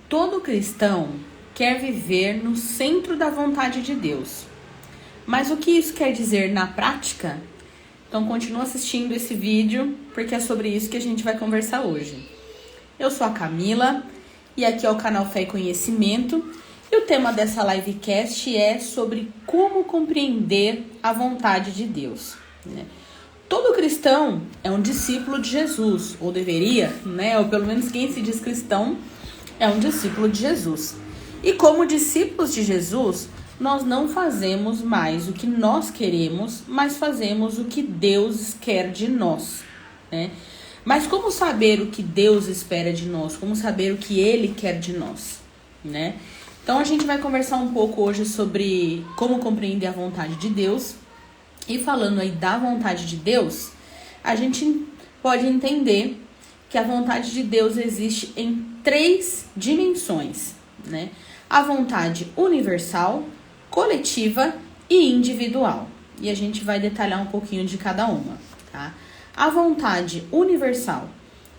Todo cristão quer viver no centro da vontade de Deus. Mas o que isso quer dizer na prática? Então continua assistindo esse vídeo, porque é sobre isso que a gente vai conversar hoje. Eu sou a Camila e aqui é o canal Fé e Conhecimento. E o tema dessa livecast é sobre como compreender a vontade de Deus, né? Todo cristão é um discípulo de Jesus, ou deveria, né? Ou pelo menos quem se diz cristão é um discípulo de Jesus. E como discípulos de Jesus, nós não fazemos mais o que nós queremos, mas fazemos o que Deus quer de nós, né? Mas como saber o que Deus espera de nós? Como saber o que Ele quer de nós, né? Então a gente vai conversar um pouco hoje sobre como compreender a vontade de Deus. E falando aí da vontade de Deus, a gente pode entender que a vontade de Deus existe em 3 dimensões, né? A vontade universal, coletiva e individual. E a gente vai detalhar um pouquinho de cada uma, tá? A vontade universal,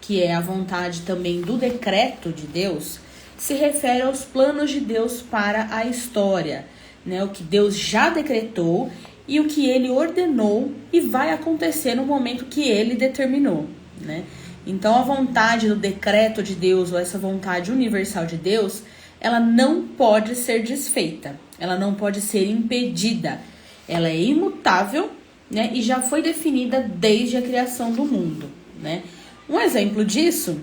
que é a vontade também do decreto de Deus, se refere aos planos de Deus para a história, né? O que Deus já decretou e o que Ele ordenou e vai acontecer no momento que Ele determinou, né? Então a vontade do decreto de Deus, ou essa vontade universal de Deus, ela não pode ser desfeita, ela não pode ser impedida, ela é imutável, né? E já foi definida desde a criação do mundo, né? Um exemplo disso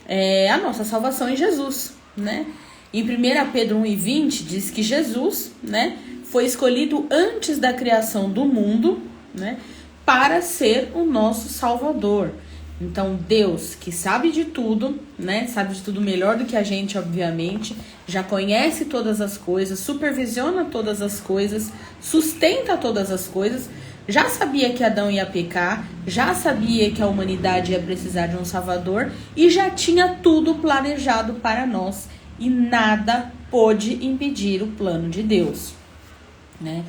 é a nossa salvação em Jesus, né? Em 1 Pedro 1:20 diz que Jesus, né, foi escolhido antes da criação do mundo, né, para ser o nosso Salvador. Então Deus, que sabe de tudo, né, sabe de tudo melhor do que a gente, obviamente, já conhece todas as coisas, supervisiona todas as coisas, sustenta todas as coisas, já sabia que Adão ia pecar, já sabia que a humanidade ia precisar de um Salvador e já tinha tudo planejado para nós e nada pôde impedir o plano de Deus, né?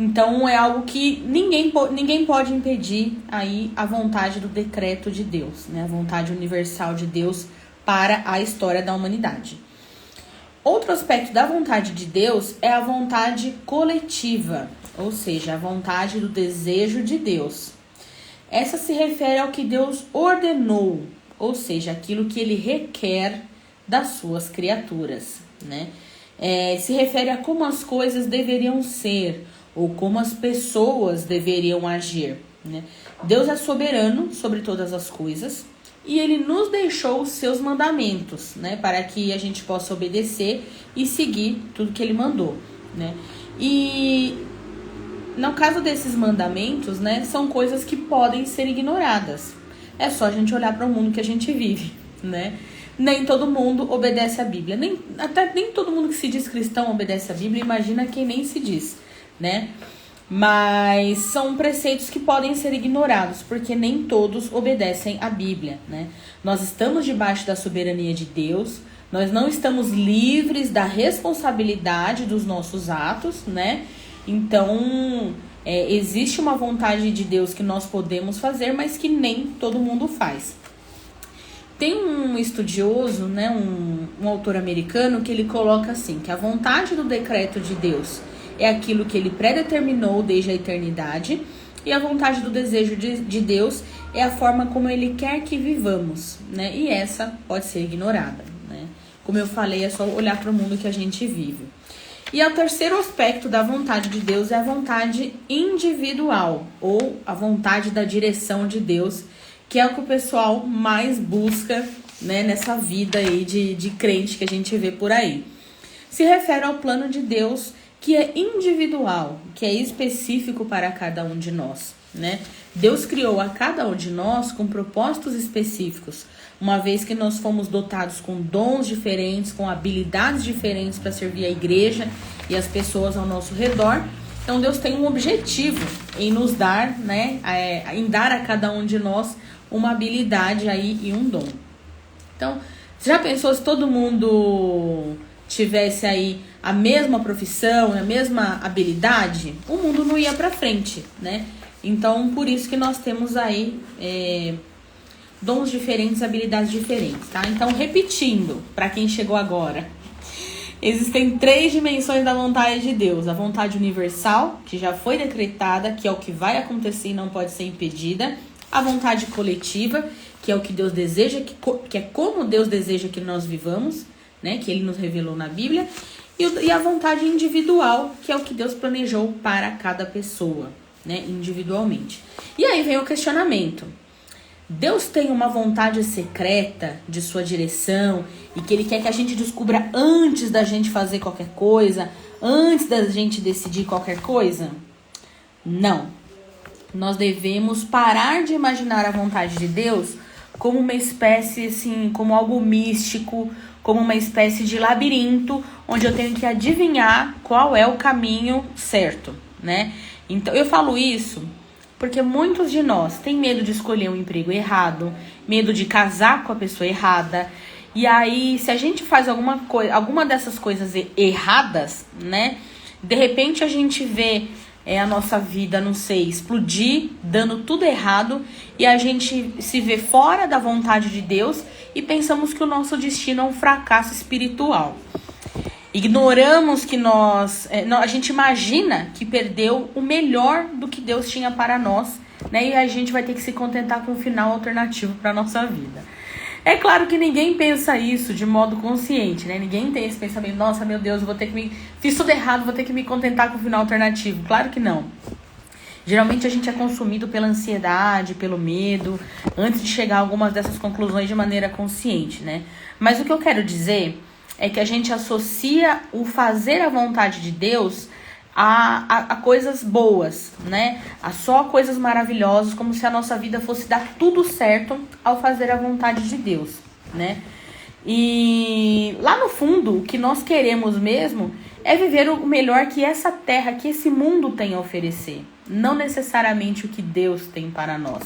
Então é algo que ninguém pode impedir aí a vontade do decreto de Deus, né? A vontade universal de Deus para a história da humanidade. Outro aspecto da vontade de Deus é a vontade coletiva, ou seja, a vontade do desejo de Deus. Essa se refere ao que Deus ordenou, ou seja, aquilo que Ele requer das suas criaturas, né? Se refere a como as coisas deveriam ser, ou como as pessoas deveriam agir, né? Deus é soberano sobre todas as coisas e Ele nos deixou os seus mandamentos, né? Para que a gente possa obedecer e seguir tudo que Ele mandou, né? E no caso desses mandamentos, né, são coisas que podem ser ignoradas. É só a gente olhar para o mundo que a gente vive, né? Nem todo mundo obedece a Bíblia. Nem todo mundo que se diz cristão obedece a Bíblia. Imagina quem nem se diz, né? Mas são preceitos que podem ser ignorados, porque nem todos obedecem a Bíblia, né? Nós estamos debaixo da soberania de Deus. Nós não estamos livres da responsabilidade dos nossos atos, né? Então, existe uma vontade de Deus que nós podemos fazer, mas que nem todo mundo faz. Tem um estudioso, né, um autor americano, que ele coloca assim, que a vontade do decreto de Deus é aquilo que Ele predeterminou desde a eternidade, e a vontade do desejo de Deus é a forma como Ele quer que vivamos, né? E essa pode ser ignorada, né? Como eu falei, é só olhar para o mundo que a gente vive. E o terceiro aspecto da vontade de Deus é a vontade individual, ou a vontade da direção de Deus, que é o que o pessoal mais busca, né, nessa vida aí de crente que a gente vê por aí. Se refere ao plano de Deus, que é individual, que é específico para cada um de nós, né? Deus criou a cada um de nós com propósitos específicos, uma vez que nós fomos dotados com dons diferentes, com habilidades diferentes para servir a igreja e as pessoas ao nosso redor. Então Deus tem um objetivo em nos dar, né, em dar a cada um de nós uma habilidade aí e um dom. Então, você já pensou se todo mundo tivesse aí a mesma profissão, a mesma habilidade? O mundo não ia para frente, né? Então, por isso que nós temos aí dons diferentes, habilidades diferentes, tá? Então, repetindo, para quem chegou agora, existem 3 dimensões da vontade de Deus. A vontade universal, que já foi decretada, que é o que vai acontecer e não pode ser impedida. A vontade coletiva, que é o que Deus deseja, que é como Deus deseja que nós vivamos, né? Que Ele nos revelou na Bíblia. E a vontade individual, que é o que Deus planejou para cada pessoa, né? Individualmente. E aí vem o questionamento. Deus tem uma vontade secreta de sua direção e que Ele quer que a gente descubra antes da gente fazer qualquer coisa, antes da gente decidir qualquer coisa? Não. Nós devemos parar de imaginar a vontade de Deus como uma espécie, assim, como algo místico, como uma espécie de labirinto, onde eu tenho que adivinhar qual é o caminho certo, né? Então, eu falo isso porque muitos de nós têm medo de escolher um emprego errado, medo de casar com a pessoa errada. E aí, se a gente faz alguma dessas coisas erradas, né? De repente a gente vê a nossa vida, não sei, explodir, dando tudo errado. E a gente se vê fora da vontade de Deus e pensamos que o nosso destino é um fracasso espiritual. Ignoramos que a gente imagina que perdeu o melhor do que Deus tinha para nós, né? E a gente vai ter que se contentar com um final alternativo para a nossa vida. É claro que ninguém pensa isso de modo consciente, né? Ninguém tem esse pensamento, nossa, meu Deus, fiz tudo errado, vou ter que me contentar com o final alternativo. Claro que não. Geralmente a gente é consumido pela ansiedade, pelo medo, antes de chegar a algumas dessas conclusões de maneira consciente, né? Mas o que eu quero dizer é que a gente associa o fazer a vontade de Deus a coisas boas, né? A só coisas maravilhosas, como se a nossa vida fosse dar tudo certo ao fazer a vontade de Deus, né? E lá no fundo, o que nós queremos mesmo é viver o melhor que essa terra, que esse mundo tem a oferecer, não necessariamente o que Deus tem para nós.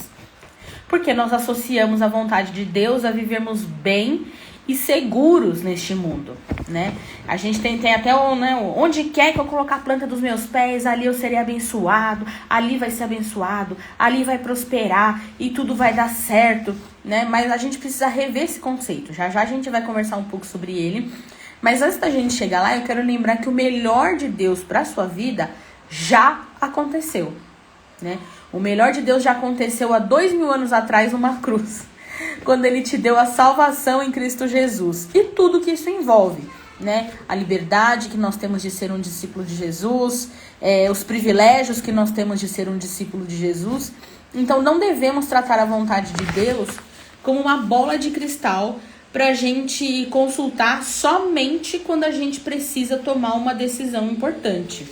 Porque nós associamos a vontade de Deus a vivermos bem e seguros neste mundo, né? A gente tem até onde quer que eu colocar a planta dos meus pés, ali eu serei abençoado, ali vai ser abençoado, ali vai prosperar e tudo vai dar certo, né? Mas a gente precisa rever esse conceito. Já a gente vai conversar um pouco sobre ele. Mas antes da gente chegar lá, eu quero lembrar que o melhor de Deus para a sua vida já aconteceu, né? O melhor de Deus já aconteceu há 2000 anos atrás numa cruz, quando Ele te deu a salvação em Cristo Jesus. E tudo que isso envolve, né? A liberdade que nós temos de ser um discípulo de Jesus, os privilégios que nós temos de ser um discípulo de Jesus. Então não devemos tratar a vontade de Deus como uma bola de cristal para a gente consultar somente quando a gente precisa tomar uma decisão importante,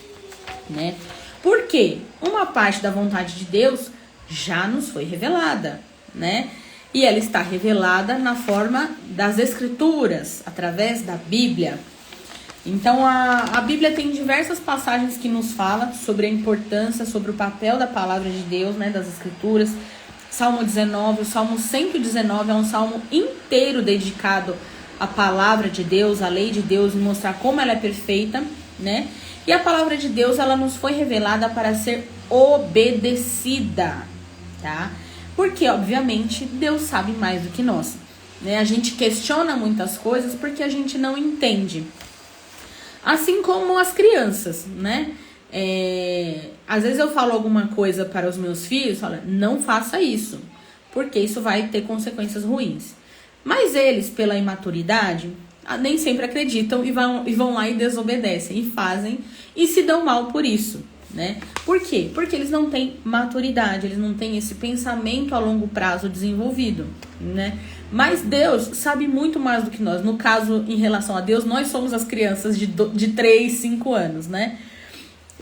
né? Por quê? Uma parte da vontade de Deus já nos foi revelada, né? E ela está revelada na forma das Escrituras, através da Bíblia. Então, a Bíblia tem diversas passagens que nos falam sobre a importância, sobre o papel da palavra de Deus, né, das Escrituras. Salmo 19, o Salmo 119 é um salmo inteiro dedicado à palavra de Deus, à lei de Deus, e mostrar como ela é perfeita, né? E a palavra de Deus, ela nos foi revelada para ser obedecida, tá? Porque, obviamente, Deus sabe mais do que nós, né? A gente questiona muitas coisas porque a gente não entende. Assim como as crianças, né? Às vezes eu falo alguma coisa para os meus filhos, falo, não faça isso, porque isso vai ter consequências ruins. Mas eles, pela imaturidade, nem sempre acreditam e vão lá e desobedecem, e fazem, e se dão mal por isso, né? Por quê? Porque eles não têm maturidade, eles não têm esse pensamento a longo prazo desenvolvido, né? Mas Deus sabe muito mais do que nós. No caso, em relação a Deus, nós somos as crianças de 3, 5 anos, né?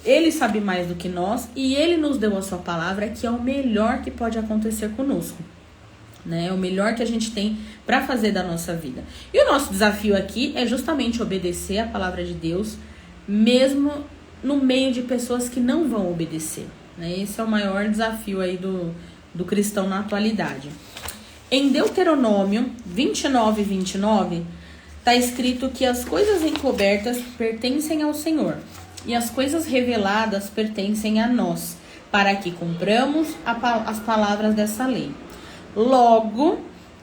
Ele sabe mais do que nós e Ele nos deu a sua palavra, que é o melhor que pode acontecer conosco, né? É o melhor que a gente tem para fazer da nossa vida. E o nosso desafio aqui é justamente obedecer a palavra de Deus, mesmo no meio de pessoas que não vão obedecer, né? Esse é o maior desafio aí do cristão na atualidade. Em Deuteronômio 29, 29, está escrito que as coisas encobertas pertencem ao Senhor e as coisas reveladas pertencem a nós, para que cumpramos as palavras dessa lei. Logo,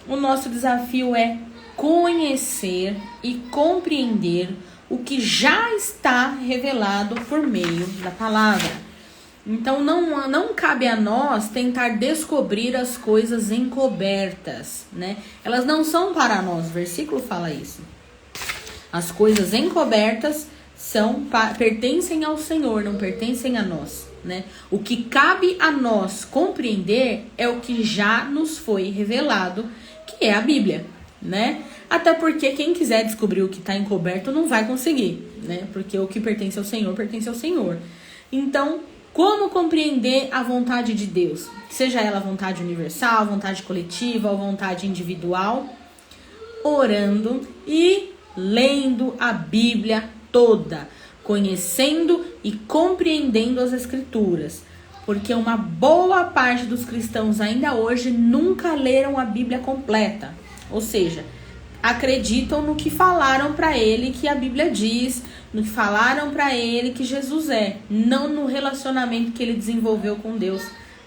o nosso desafio é conhecer e compreender o que já está revelado por meio da palavra. Então, não cabe a nós tentar descobrir as coisas encobertas, né? Elas não são para nós, o versículo fala isso. As coisas encobertas pertencem ao Senhor, não pertencem a nós, né? O que cabe a nós compreender é o que já nos foi revelado, que é a Bíblia, né? Até porque quem quiser descobrir o que está encoberto não vai conseguir, né? Porque o que pertence ao Senhor, pertence ao Senhor. Então, como compreender a vontade de Deus? Seja ela a vontade universal, a vontade coletiva, a vontade individual, orando e lendo a Bíblia toda, conhecendo e compreendendo as Escrituras. Porque uma boa parte dos cristãos ainda hoje nunca leram a Bíblia completa. Ou seja, acreditam no que falaram para ele que a Bíblia diz, no que falaram para ele que Jesus é, não no relacionamento que ele desenvolveu com Deus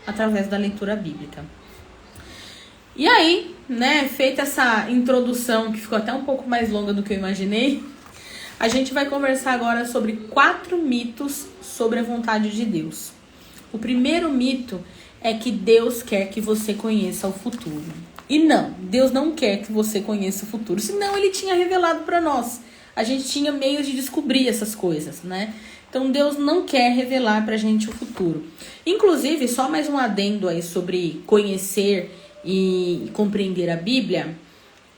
através da leitura bíblica. E aí, né, feita essa introdução que ficou até um pouco mais longa do que eu imaginei, a gente vai conversar agora sobre 4 mitos sobre a vontade de Deus. O primeiro mito é que Deus quer que você conheça o futuro. E não, Deus não quer que você conheça o futuro, senão ele tinha revelado para nós. A gente tinha meios de descobrir essas coisas, né? Então Deus não quer revelar pra gente o futuro. Inclusive, só mais um adendo aí sobre conhecer e compreender a Bíblia.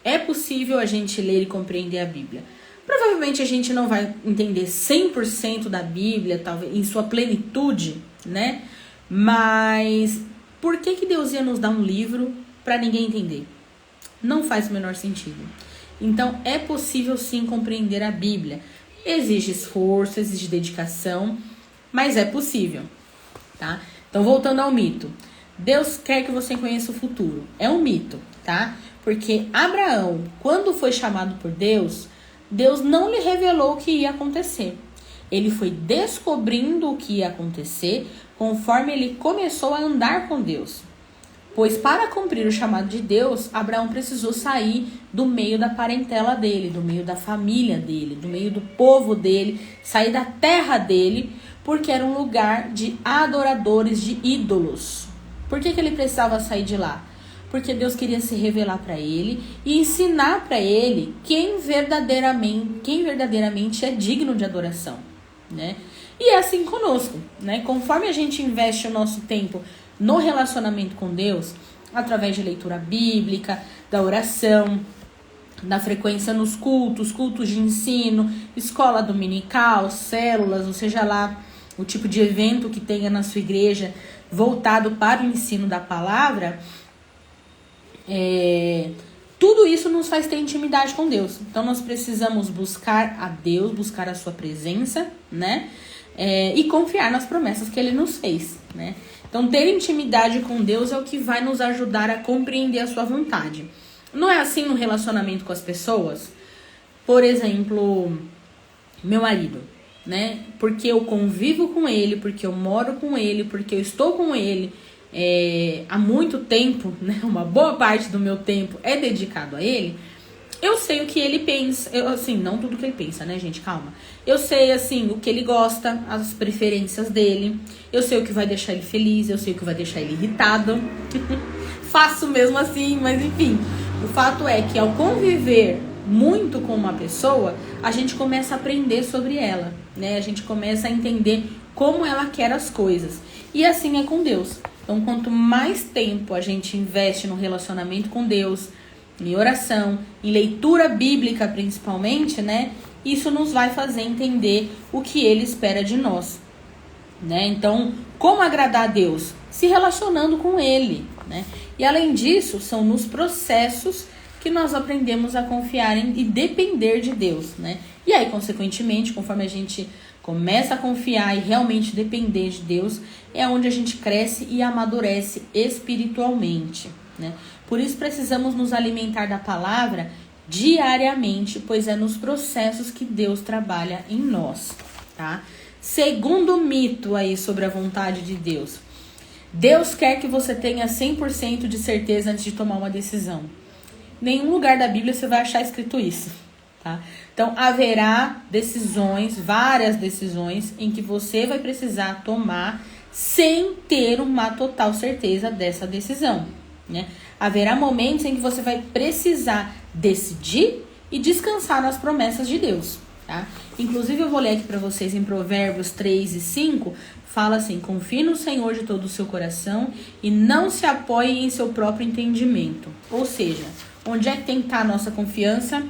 É possível a gente ler e compreender a Bíblia. Provavelmente a gente não vai entender 100% da Bíblia, talvez em sua plenitude, né? Mas por que Deus ia nos dar um livro para ninguém entender? Não faz o menor sentido. Então é possível sim compreender a Bíblia. Exige esforço, exige dedicação, mas é possível, tá? Então voltando ao mito. Deus quer que você conheça o futuro. É um mito, tá? Porque Abraão, quando foi chamado por Deus, Deus não lhe revelou o que ia acontecer. Ele foi descobrindo o que ia acontecer conforme ele começou a andar com Deus. Pois para cumprir o chamado de Deus, Abraão precisou sair do meio da parentela dele, do meio da família dele, do meio do povo dele, sair da terra dele, porque era um lugar de adoradores de ídolos. Por que ele precisava sair de lá? Porque Deus queria se revelar para ele e ensinar para ele quem verdadeiramente é digno de adoração, né? E é assim conosco, né? Conforme a gente investe o nosso tempo no relacionamento com Deus, através de leitura bíblica, da oração, da frequência nos cultos de ensino, escola dominical, células, ou seja lá, o tipo de evento que tenha na sua igreja voltado para o ensino da palavra, tudo isso nos faz ter intimidade com Deus. Então nós precisamos buscar a Deus, buscar a sua presença, né? E confiar nas promessas que ele nos fez, né? Então ter intimidade com Deus é o que vai nos ajudar a compreender a sua vontade. Não é assim no relacionamento com as pessoas? Por exemplo, meu marido, né? Porque eu convivo com ele, porque eu moro com ele, porque eu estou com ele há muito tempo, né? Uma boa parte do meu tempo é dedicado a ele. Eu sei o que ele pensa, assim, não tudo que ele pensa, né, gente, calma. Eu sei, assim, o que ele gosta, as preferências dele. Eu sei o que vai deixar ele feliz, eu sei o que vai deixar ele irritado. Faço mesmo assim, mas enfim. O fato é que ao conviver muito com uma pessoa, a gente começa a aprender sobre ela, né? A gente começa a entender como ela quer as coisas. E assim é com Deus. Então, quanto mais tempo a gente investe no relacionamento com Deus, em oração, em leitura bíblica principalmente, né? Isso nos vai fazer entender o que ele espera de nós, né? Então, como agradar a Deus? Se relacionando com ele, né? E além disso, são nos processos que nós aprendemos a confiar em e depender de Deus, né? E aí, consequentemente, conforme a gente começa a confiar e realmente depender de Deus, é onde a gente cresce e amadurece espiritualmente, né? Por isso precisamos nos alimentar da palavra diariamente, pois é nos processos que Deus trabalha em nós, tá? Segundo mito aí sobre a vontade de Deus. Deus quer que você tenha 100% de certeza antes de tomar uma decisão. Em nenhum lugar da Bíblia você vai achar escrito isso, tá? Então, haverá decisões, várias decisões, em que você vai precisar tomar sem ter uma total certeza dessa decisão, né? Haverá momentos em que você vai precisar decidir e descansar nas promessas de Deus, tá? Inclusive, eu vou ler aqui para vocês em Provérbios 3 e 5, fala assim: confie no Senhor de todo o seu coração e não se apoie em seu próprio entendimento. Ou seja, onde é que tem que estar a nossa confiança?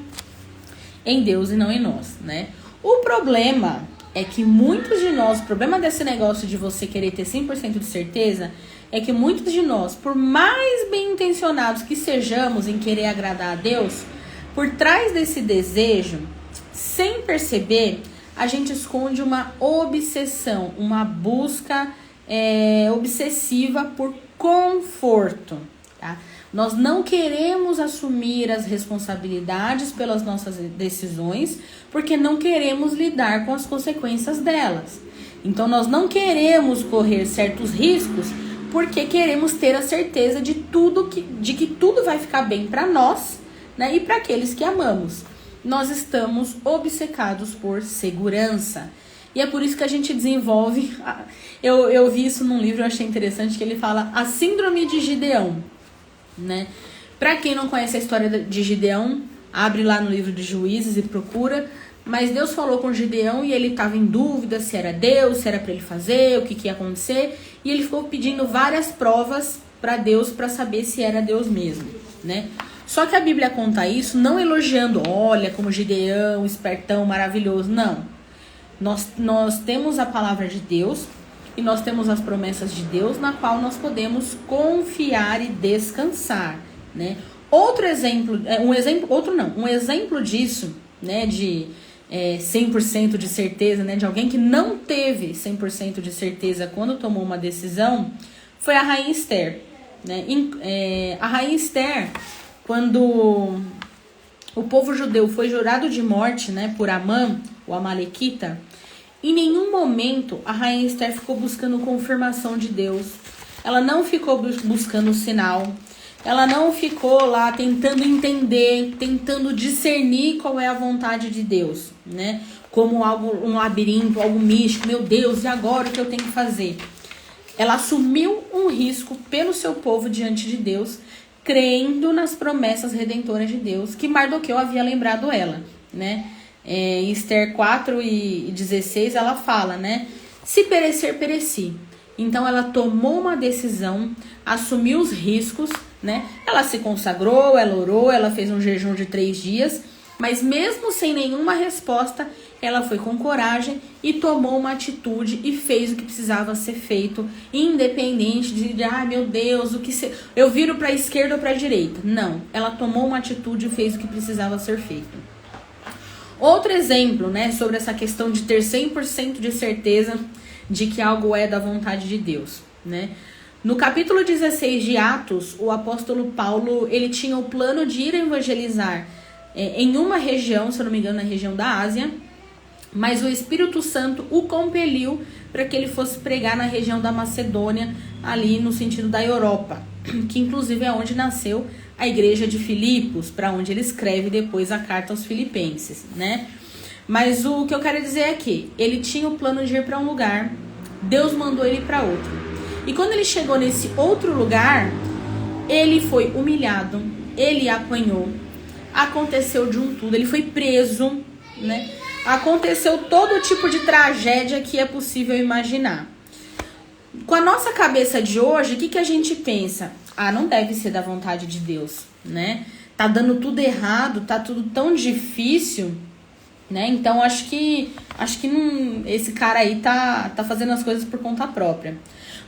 Em Deus e não em nós, né? O problema é que muitos de nós, o problema desse negócio de você querer ter 100% de certeza, é que muitos de nós, por mais bem intencionados que sejamos em querer agradar a Deus, por trás desse desejo, sem perceber, a gente esconde uma obsessão, uma busca obsessiva por conforto, tá? Nós não queremos assumir as responsabilidades pelas nossas decisões, porque não queremos lidar com as consequências delas. Então, nós não queremos correr certos riscos, porque queremos ter a certeza de que tudo vai ficar bem para nós, né, e para aqueles que amamos. Nós estamos obcecados por segurança. E é por isso que a gente desenvolve... Eu vi isso num livro, eu achei interessante, que ele fala a síndrome de Gideão, né? Para quem não conhece a história de Gideão, abre lá no livro de Juízes e procura. Mas Deus falou com Gideão e ele estava em dúvida se era Deus, se era para ele fazer, o que ia acontecer. E ele ficou pedindo várias provas para Deus para saber se era Deus mesmo, né? Só que a Bíblia conta isso não elogiando, olha como Gideão, espertão, maravilhoso. Não. Nós temos a palavra de Deus e nós temos as promessas de Deus na qual nós podemos confiar e descansar, né? Um exemplo disso, né, de 100% de certeza, né, de alguém que não teve 100% de certeza quando tomou uma decisão, foi a rainha Esther, né? A rainha Esther, quando o povo judeu foi jurado de morte, né, por Amã, o amalequita, em nenhum momento a rainha Esther ficou buscando confirmação de Deus. Ela não ficou buscando sinal. Ela não ficou lá tentando entender, tentando discernir qual é a vontade de Deus, né? Como um labirinto, algo místico. Meu Deus, e agora o que eu tenho que fazer? Ela assumiu um risco pelo seu povo diante de Deus, crendo nas promessas redentoras de Deus, que Mardoqueu havia lembrado ela, né? Em Esther 4 e 16 ela fala, né? Se perecer, pereci. Então ela tomou uma decisão, assumiu os riscos, né? Ela se consagrou, ela orou, ela fez um jejum de 3 dias, mas mesmo sem nenhuma resposta, ela foi com coragem e tomou uma atitude e fez o que precisava ser feito, independente de meu Deus, eu viro para a esquerda ou para a direita. Não, ela tomou uma atitude e fez o que precisava ser feito. Outro exemplo, né, sobre essa questão de ter 100% de certeza de que algo é da vontade de Deus, né? No capítulo 16 de Atos, o apóstolo Paulo, ele tinha o plano de ir evangelizar em uma região, se eu não me engano, na região da Ásia, mas o Espírito Santo o compeliu para que ele fosse pregar na região da Macedônia, ali no sentido da Europa, que inclusive é onde nasceu a igreja de Filipos, para onde ele escreve depois a carta aos Filipenses, né? Mas o que eu quero dizer é que ele tinha o plano de ir para um lugar, Deus mandou ele para outro. E quando ele chegou nesse outro lugar, ele foi humilhado, ele apanhou, aconteceu de um tudo, ele foi preso, né? Aconteceu todo tipo de tragédia que é possível imaginar. Com a nossa cabeça de hoje, o que a gente pensa? Não deve ser da vontade de Deus, né? Tá dando tudo errado, tá tudo tão difícil, né? Então acho que não, esse cara aí tá fazendo as coisas por conta própria.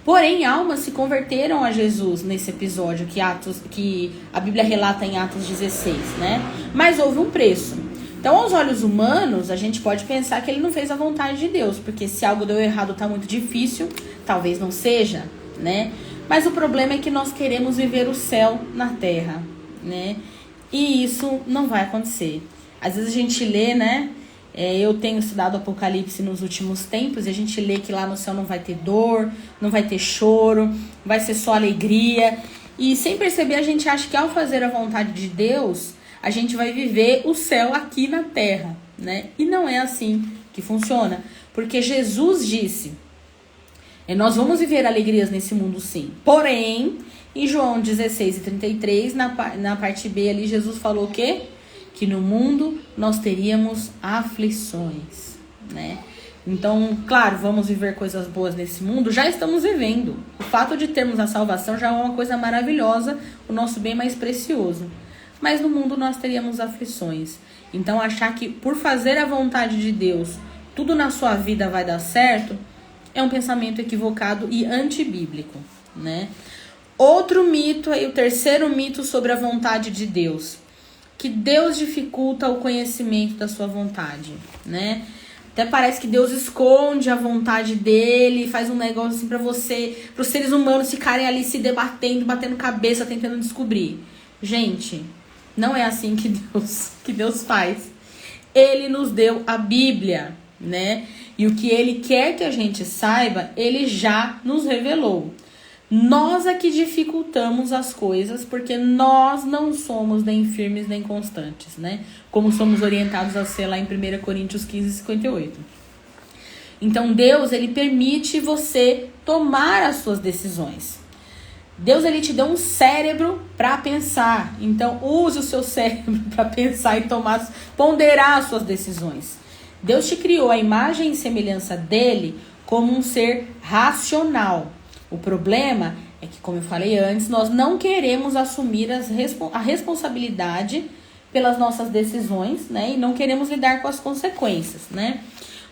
Porém, almas se converteram a Jesus nesse episódio que a Bíblia relata em Atos 16, né? Mas houve um preço. Então, aos olhos humanos, a gente pode pensar que ele não fez a vontade de Deus, porque se algo deu errado, tá muito difícil, talvez não seja, né? Mas o problema é que nós queremos viver o céu na terra, né? E isso não vai acontecer. Às vezes a gente lê, né? Eu tenho estudado Apocalipse nos últimos tempos e a gente lê que lá no céu não vai ter dor, não vai ter choro, vai ser só alegria. E sem perceber, a gente acha que ao fazer a vontade de Deus, a gente vai viver o céu aqui na terra, né? E não é assim que funciona. Porque Jesus disse, nós vamos viver alegrias nesse mundo sim. Porém, em João 16:33, na parte B ali, Jesus falou o quê? Que no mundo nós teríamos aflições, né? Então, claro, vamos viver coisas boas nesse mundo, já estamos vivendo. O fato de termos a salvação já é uma coisa maravilhosa, o nosso bem mais precioso. Mas no mundo nós teríamos aflições. Então, achar que por fazer a vontade de Deus, tudo na sua vida vai dar certo, é um pensamento equivocado e antibíblico, né? Outro mito, aí o terceiro mito sobre a vontade de Deus, que Deus dificulta o conhecimento da sua vontade, né? Até parece que Deus esconde a vontade dele, faz um negócio assim para os seres humanos ficarem ali se debatendo, batendo cabeça, tentando descobrir. Gente, não é assim que Deus faz. Ele nos deu a Bíblia, né? E o que ele quer que a gente saiba, ele já nos revelou. Nós é que dificultamos as coisas porque nós não somos nem firmes nem constantes, né? Como somos orientados a ser lá em 1 Coríntios 15:58. Então Deus, ele permite você tomar as suas decisões. Deus, ele te deu um cérebro para pensar. Então use o seu cérebro para pensar e ponderar as suas decisões. Deus te criou a imagem e semelhança dele como um ser racional. O problema é que, como eu falei antes, nós não queremos assumir a responsabilidade pelas nossas decisões, né? E não queremos lidar com as consequências, né?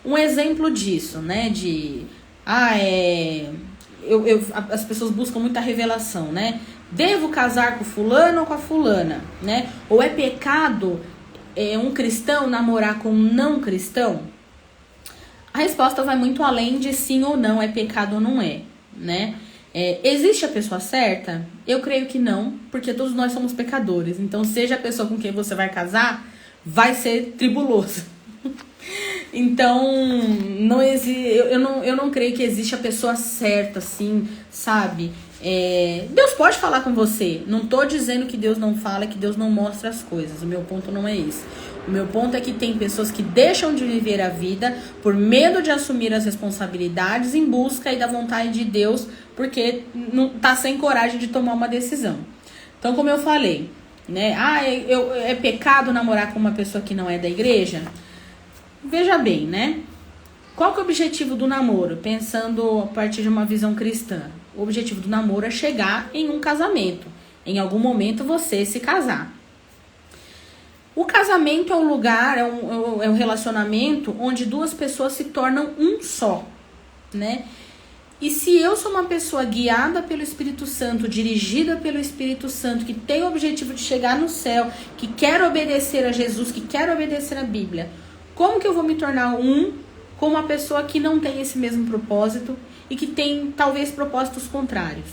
Um exemplo disso, né? As pessoas buscam muita revelação, né? Devo casar com fulano ou com a fulana, né? Ou é pecado um cristão namorar com um não cristão? A resposta vai muito além de sim ou não, é pecado ou não é, né? Existe a pessoa certa? Eu creio que não, porque todos nós somos pecadores. Então, seja a pessoa com quem você vai casar, vai ser tribuloso. Então, eu não creio que existe a pessoa certa, assim, sabe? Deus pode falar com você. Não tô dizendo que Deus não fala, que Deus não mostra as coisas. O meu ponto não é esse. O meu ponto é que tem pessoas que deixam de viver a vida por medo de assumir as responsabilidades em busca aí da vontade de Deus, porque não tá sem coragem de tomar uma decisão. Então, como eu falei, né? É pecado namorar com uma pessoa que não é da igreja? Veja bem, né? Qual que é o objetivo do namoro? Pensando a partir de uma visão cristã. O objetivo do namoro é chegar em um casamento. Em algum momento você se casar. O casamento é um lugar, é um relacionamento onde duas pessoas se tornam um só, né? E se eu sou uma pessoa guiada pelo Espírito Santo, dirigida pelo Espírito Santo, que tem o objetivo de chegar no céu, que quer obedecer a Jesus, que quer obedecer a Bíblia, como que eu vou me tornar um com uma pessoa que não tem esse mesmo propósito e que tem talvez propósitos contrários,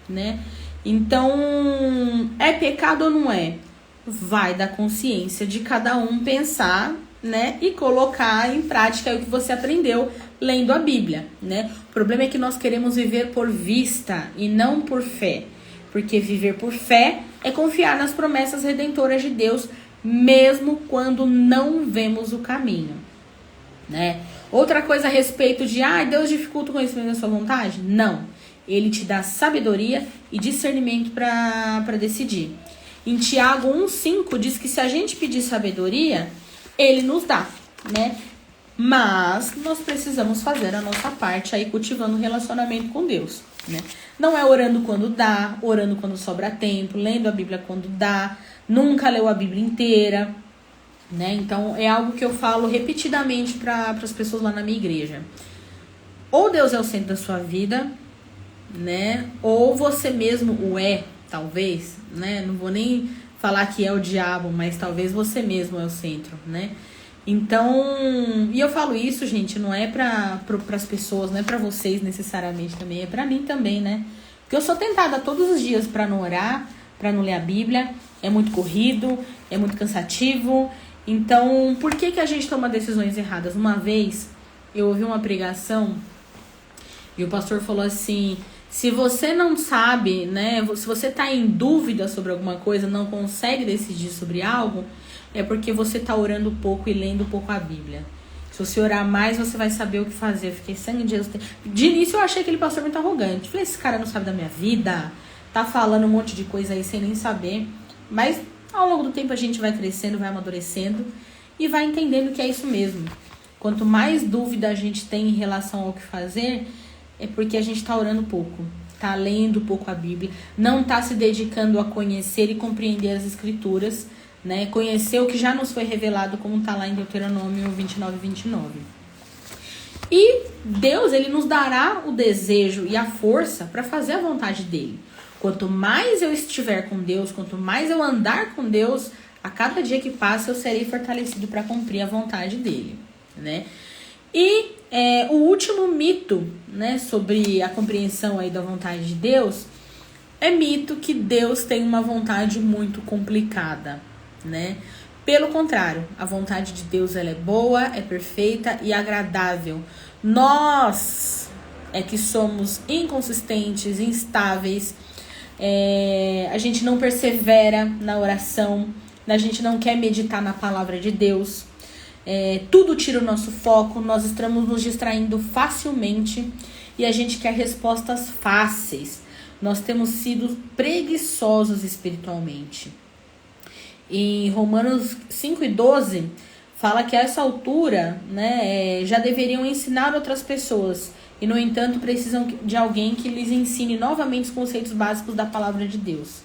né? Então, é pecado ou não é? Vai da consciência de cada um pensar, né, e colocar em prática o que você aprendeu lendo a Bíblia, né? O problema é que nós queremos viver por vista e não por fé, porque viver por fé é confiar nas promessas redentoras de Deus, mesmo quando não vemos o caminho, né? Outra coisa a respeito de, Deus dificulta o conhecimento da sua vontade? Não, ele te dá sabedoria e discernimento para decidir. Em Tiago 1,5 diz que se a gente pedir sabedoria, ele nos dá, né? Mas nós precisamos fazer a nossa parte aí, cultivando um relacionamento com Deus, né? Não é orando quando dá, orando quando sobra tempo, lendo a Bíblia quando dá, nunca leu a Bíblia inteira, né? Então é algo que eu falo repetidamente para as pessoas lá na minha igreja. Ou Deus é o centro da sua vida, né? Ou você mesmo o é, talvez, né? Não vou nem falar que é o diabo, mas talvez você mesmo é o centro, né? Então, e eu falo isso, gente, não é para as pessoas, não é para vocês necessariamente também, é para mim também, né? Porque eu sou tentada todos os dias para não orar, para não ler a Bíblia, é muito corrido, é muito cansativo, Então, por que a gente toma decisões erradas? Uma vez, eu ouvi uma pregação e o pastor falou assim: se você não sabe, né, se você tá em dúvida sobre alguma coisa, não consegue decidir sobre algo, é porque você tá orando pouco e lendo pouco a Bíblia. Se você orar mais, você vai saber o que fazer. Eu fiquei, sangue de Jesus. De início, eu achei aquele pastor muito arrogante. Falei, esse cara não sabe da minha vida, tá falando um monte de coisa aí sem nem saber. Mas, ao longo do tempo, a gente vai crescendo, vai amadurecendo e vai entendendo que é isso mesmo. Quanto mais dúvida a gente tem em relação ao que fazer, é porque a gente tá orando pouco, tá lendo pouco a Bíblia, não tá se dedicando a conhecer e compreender as Escrituras, né? Conhecer o que já nos foi revelado, como tá lá em Deuteronômio 29:29. E Deus, ele nos dará o desejo e a força para fazer a vontade dele. Quanto mais eu estiver com Deus, quanto mais eu andar com Deus, a cada dia que passa eu serei fortalecido para cumprir a vontade dele, né? E o último mito, né, sobre a compreensão aí da vontade de Deus, é mito que Deus tem uma vontade muito complicada, né? Pelo contrário, a vontade de Deus, ela é boa, é perfeita e agradável. Nós é que somos inconsistentes, instáveis, a gente não persevera na oração, a gente não quer meditar na palavra de Deus. Tudo tira o nosso foco, nós estamos nos distraindo facilmente e a gente quer respostas fáceis. Nós temos sido preguiçosos espiritualmente. Em Romanos 5:12, fala que a essa altura, né, já deveriam ensinar outras pessoas e, no entanto, precisam de alguém que lhes ensine novamente os conceitos básicos da palavra de Deus.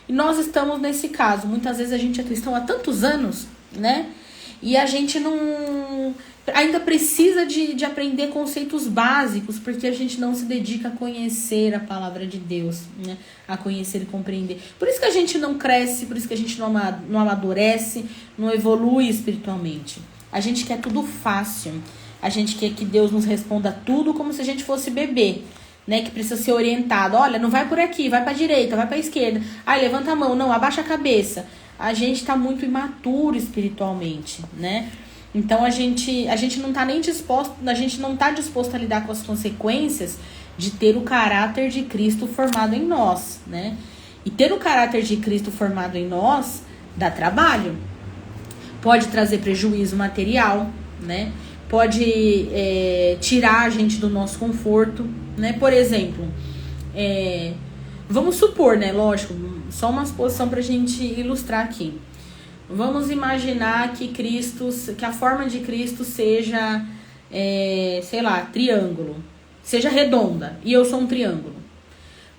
E nós estamos nesse caso. Muitas vezes a gente é cristão há tantos anos, né? E a gente não ainda precisa de aprender conceitos básicos, porque a gente não se dedica a conhecer a palavra de Deus, né? A conhecer e compreender. Por isso que a gente não cresce, por isso que a gente não amadurece, não evolui espiritualmente. A gente quer tudo fácil. A gente quer que Deus nos responda tudo como se a gente fosse bebê, né? Que precisa ser orientado. Olha, não vai por aqui, vai pra direita, vai pra esquerda. Ai, levanta a mão, não, abaixa a cabeça. A gente está muito imaturo espiritualmente, né? Então a gente não tá nem disposto, a gente não tá disposto a lidar com as consequências de ter o caráter de Cristo formado em nós, né? E ter o caráter de Cristo formado em nós dá trabalho. Pode trazer prejuízo material, né? Pode tirar a gente do nosso conforto, né? Por exemplo, vamos supor, né? Lógico, só uma suposição pra gente ilustrar aqui. Vamos imaginar que a forma de Cristo seja, sei lá, triângulo. Seja redonda. E eu sou um triângulo.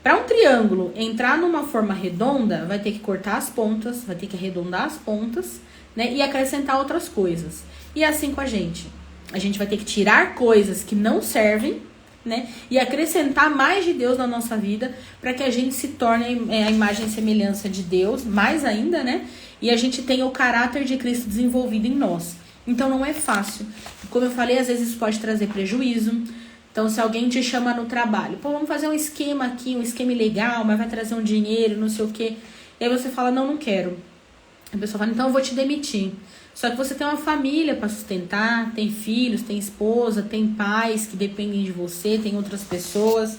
Para um triângulo entrar numa forma redonda, vai ter que cortar as pontas, vai ter que arredondar as pontas, né? E acrescentar outras coisas. E é assim com a gente. A gente vai ter que tirar coisas que não servem, né? E acrescentar mais de Deus na nossa vida para que a gente se torne a imagem e semelhança de Deus, mais ainda, né? E a gente tenha o caráter de Cristo desenvolvido em nós. Então não é fácil. Como eu falei, às vezes isso pode trazer prejuízo. Então se alguém te chama no trabalho, pô, vamos fazer um esquema aqui, um esquema legal, mas vai trazer um dinheiro, não sei o quê. E aí você fala, não quero. A pessoa fala, então eu vou te demitir. Só que você tem uma família para sustentar, tem filhos, tem esposa, tem pais que dependem de você, tem outras pessoas.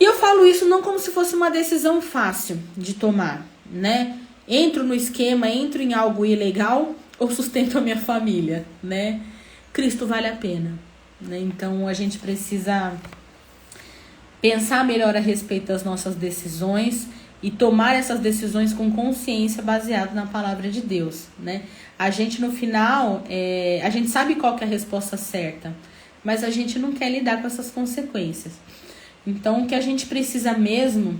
E eu falo isso não como se fosse uma decisão fácil de tomar, né? Entro no esquema, entro em algo ilegal ou sustento a minha família, né? Cristo vale a pena, né? Então a gente precisa pensar melhor a respeito das nossas decisões e tomar essas decisões com consciência baseada na palavra de Deus, né? A gente no final, a gente sabe qual que é a resposta certa, mas a gente não quer lidar com essas consequências. Então o que a gente precisa mesmo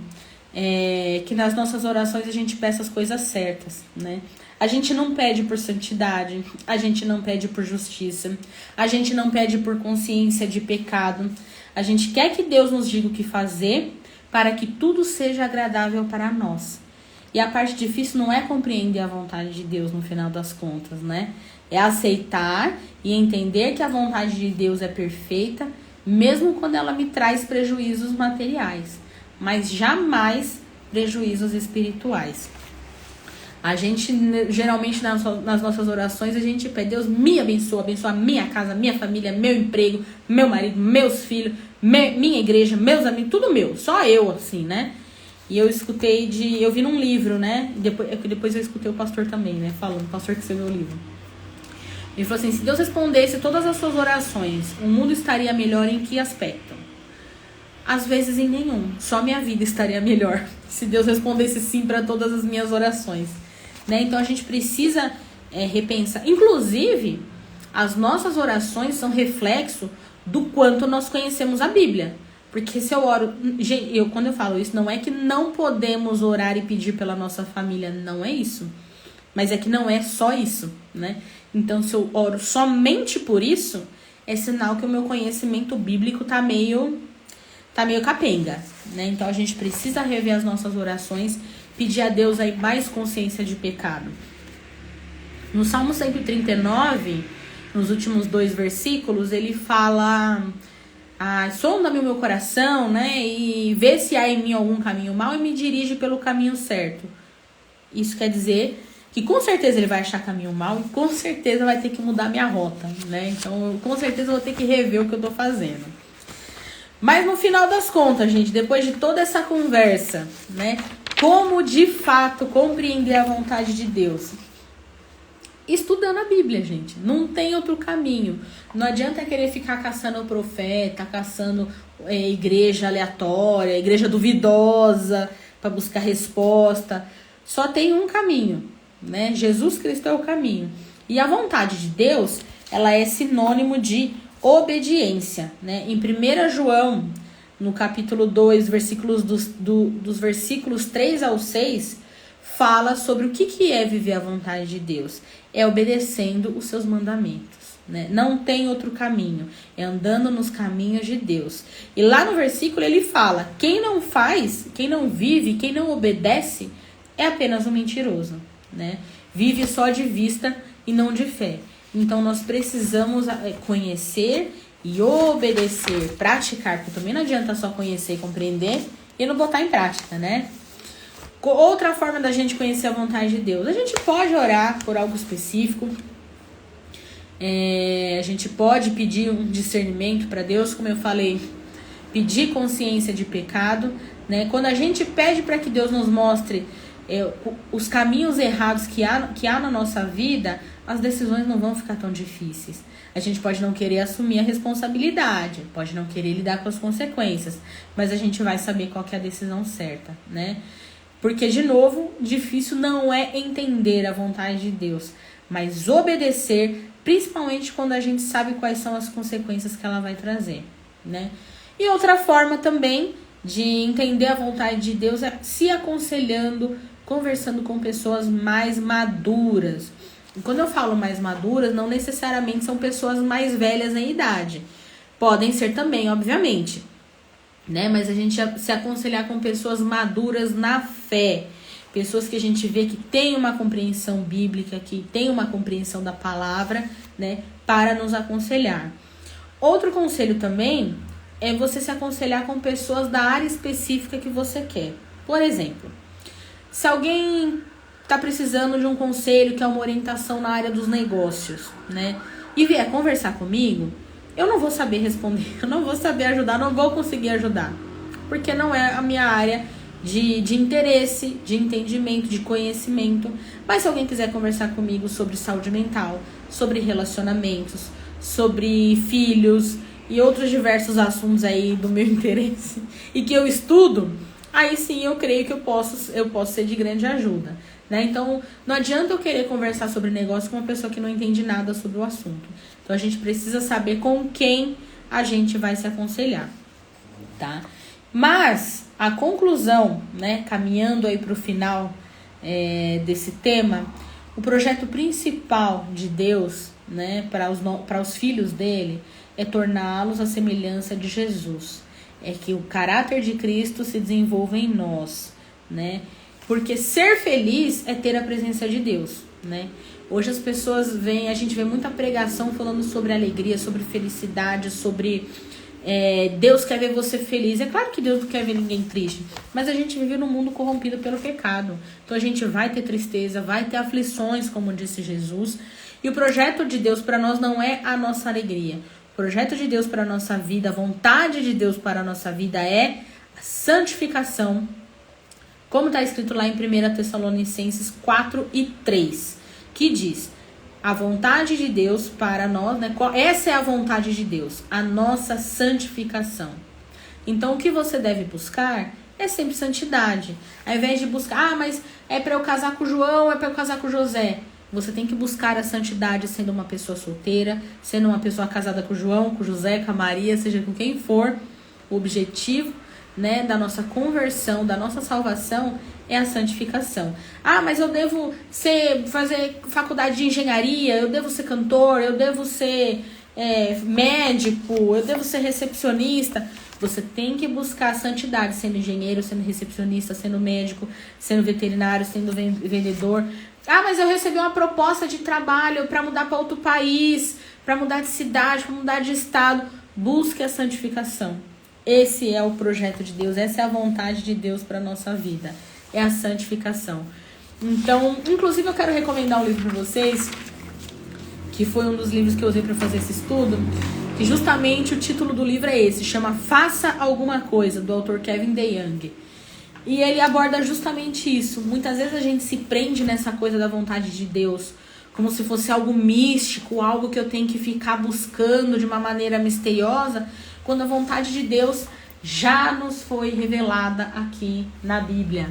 é que nas nossas orações a gente peça as coisas certas, né? A gente não pede por santidade, a gente não pede por justiça, a gente não pede por consciência de pecado. A gente quer que Deus nos diga o que fazer para que tudo seja agradável para nós. E a parte difícil não é compreender a vontade de Deus no final das contas, né? É aceitar e entender que a vontade de Deus é perfeita, mesmo quando ela me traz prejuízos materiais, mas jamais prejuízos espirituais. A gente, geralmente, nas nossas orações, a gente pede: Deus me abençoa, abençoa a minha casa, minha família, meu emprego, meu marido, meus filhos, minha igreja, meus amigos, tudo meu, só eu, assim, né? E eu eu vi num livro, né? Depois eu escutei o pastor também, né? Falando, o pastor que escreveu o livro. Ele falou assim: se Deus respondesse todas as suas orações, o mundo estaria melhor em que aspecto? Às vezes em nenhum, só minha vida estaria melhor, se Deus respondesse sim para todas as minhas orações. Né? Então a gente precisa repensar. Inclusive, as nossas orações são reflexo do quanto nós conhecemos a Bíblia. Porque se eu oro... quando eu falo isso, não é que não podemos orar e pedir pela nossa família. Não é isso. Mas é que não é só isso, né? Então, se eu oro somente por isso, é sinal que o meu conhecimento bíblico tá meio capenga, né? Então, a gente precisa rever as nossas orações, pedir a Deus aí mais consciência de pecado. No Salmo 139, nos últimos 2 versículos, ele fala: sonda-me o meu coração, né? E vê se há em mim algum caminho mau e me dirige pelo caminho certo. Isso quer dizer que com certeza ele vai achar caminho mau e com certeza vai ter que mudar minha rota, né? Então, com certeza eu vou ter que rever o que eu tô fazendo. Mas no final das contas, gente, depois de toda essa conversa, né? Como de fato compreender a vontade de Deus? Estudando a Bíblia, gente. Não tem outro caminho. Não adianta querer ficar caçando profeta, caçando igreja aleatória, igreja duvidosa, para buscar resposta. Só tem um caminho, né? Jesus Cristo é o caminho. E a vontade de Deus, ela é sinônimo de obediência, né? Em 1 João, no capítulo 2, dos versículos 3 ao 6, fala sobre o que é viver a vontade de Deus. É obedecendo os seus mandamentos, né? Não tem outro caminho. É andando nos caminhos de Deus. E lá no versículo ele fala: quem não faz, quem não vive, quem não obedece, é apenas um mentiroso, né? Vive só de vista e não de fé. Então, nós precisamos conhecer e obedecer, praticar, porque também não adianta só conhecer e compreender e não botar em prática, né? Outra forma da gente conhecer a vontade de Deus: a gente pode orar por algo específico, a gente pode pedir um discernimento para Deus, como eu falei, pedir consciência de pecado, né? Quando a gente pede para que Deus nos mostre os caminhos errados que há na nossa vida, as decisões não vão ficar tão difíceis. A gente pode não querer assumir a responsabilidade, pode não querer lidar com as consequências, mas a gente vai saber qual que é a decisão certa, né? Porque, de novo, difícil não é entender a vontade de Deus, mas obedecer, principalmente quando a gente sabe quais são as consequências que ela vai trazer, né? E outra forma também de entender a vontade de Deus é se aconselhando, conversando com pessoas mais maduras. E quando eu falo mais maduras, não necessariamente são pessoas mais velhas em idade. Podem ser também, obviamente, né? Mas a gente se aconselhar com pessoas maduras na fé. Pessoas que a gente vê que tem uma compreensão bíblica, que tem uma compreensão da palavra, né? Para nos aconselhar. Outro conselho também é você se aconselhar com pessoas da área específica que você quer. Por exemplo, se alguém está precisando de um conselho, que é uma orientação na área dos negócios, né? E vier conversar comigo, eu não vou saber responder, eu não vou saber ajudar, não vou conseguir ajudar. Porque não é a minha área de interesse, de entendimento, de conhecimento. Mas se alguém quiser conversar comigo sobre saúde mental, sobre relacionamentos, sobre filhos e outros diversos assuntos aí do meu interesse e que eu estudo, aí sim eu creio que eu posso ser de grande ajuda, né? Então, não adianta eu querer conversar sobre negócio com uma pessoa que não entende nada sobre o assunto. Então, a gente precisa saber com quem a gente vai se aconselhar, tá? Mas, a conclusão, né, caminhando aí para o final desse tema, o projeto principal de Deus, né, para os filhos dele, é torná-los à semelhança de Jesus. É que o caráter de Cristo se desenvolva em nós, né? Porque ser feliz é ter a presença de Deus, né? Hoje as pessoas a gente vê muita pregação falando sobre alegria, sobre felicidade, sobre Deus quer ver você feliz. É claro que Deus não quer ver ninguém triste, mas a gente vive num mundo corrompido pelo pecado. Então a gente vai ter tristeza, vai ter aflições, como disse Jesus. E o projeto de Deus para nós não é a nossa alegria. O projeto de Deus para a nossa vida, a vontade de Deus para a nossa vida é a santificação, como está escrito lá em 1 Tessalonicenses 4:3, que diz: a vontade de Deus para nós, né? Essa é a vontade de Deus, a nossa santificação. Então, o que você deve buscar é sempre santidade. Ao invés de buscar, mas é para eu casar com o João, é para eu casar com o José. Você tem que buscar a santidade sendo uma pessoa solteira, sendo uma pessoa casada com o João, com o José, com a Maria, seja com quem for. O objetivo, né, da nossa conversão, da nossa salvação é a santificação. Mas eu devo fazer faculdade de engenharia, eu devo ser cantor, eu devo ser médico, eu devo ser recepcionista. Você tem que buscar a santidade, sendo engenheiro, sendo recepcionista, sendo médico, sendo veterinário, sendo vendedor. Mas eu recebi uma proposta de trabalho para mudar para outro país, para mudar de cidade, para mudar de estado. Busque a santificação. Esse é o projeto de Deus, essa é a vontade de Deus para a nossa vida. É a santificação. Então, inclusive eu quero recomendar um livro para vocês, que foi um dos livros que eu usei para fazer esse estudo, que justamente o título do livro é esse, chama Faça Alguma Coisa, do autor Kevin DeYoung. E ele aborda justamente isso. Muitas vezes a gente se prende nessa coisa da vontade de Deus, como se fosse algo místico, algo que eu tenho que ficar buscando de uma maneira misteriosa, quando a vontade de Deus já nos foi revelada aqui na Bíblia.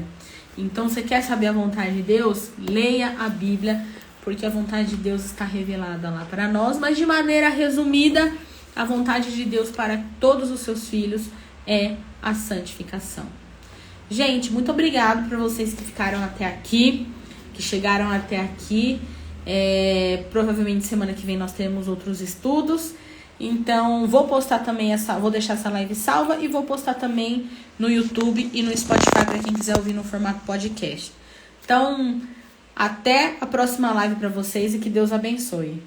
Então, você quer saber a vontade de Deus? Leia a Bíblia, porque a vontade de Deus está revelada lá para nós, mas de maneira resumida, a vontade de Deus para todos os seus filhos é a santificação. Gente, muito obrigado por vocês que ficaram até aqui, que chegaram até aqui. Provavelmente semana que vem nós teremos outros estudos. Então, vou postar também vou deixar essa live salva e vou postar também no YouTube e no Spotify para quem quiser ouvir no formato podcast. Então, até a próxima live para vocês e que Deus abençoe.